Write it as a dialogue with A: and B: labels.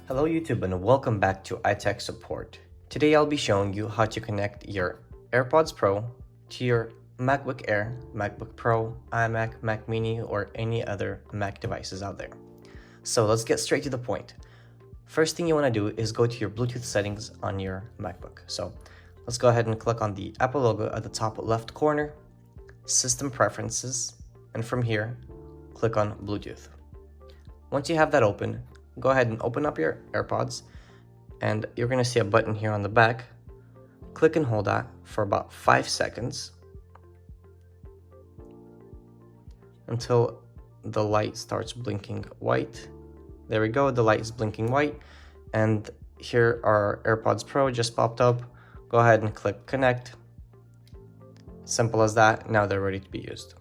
A: Hello YouTube and welcome back to iTech Support. Today I'll be showing you how to connect your AirPods Pro to your MacBook Air, MacBook Pro, iMac, Mac Mini, or any other Mac devices out there. So let's get straight to the point. First thing you want to do is go to your Bluetooth settings on your MacBook. So let's go ahead and click on the Apple logo at the top left corner, System Preferences, and from here, click on Bluetooth. Once you have that open, go ahead and open up your AirPods, and you're going to see a button here on the back. Click and hold that for about 5 seconds until the light starts blinking white. There we go, the light is blinking white, and here our AirPods Pro just popped up. Go ahead and click connect. Simple as that. Now they're ready to be used.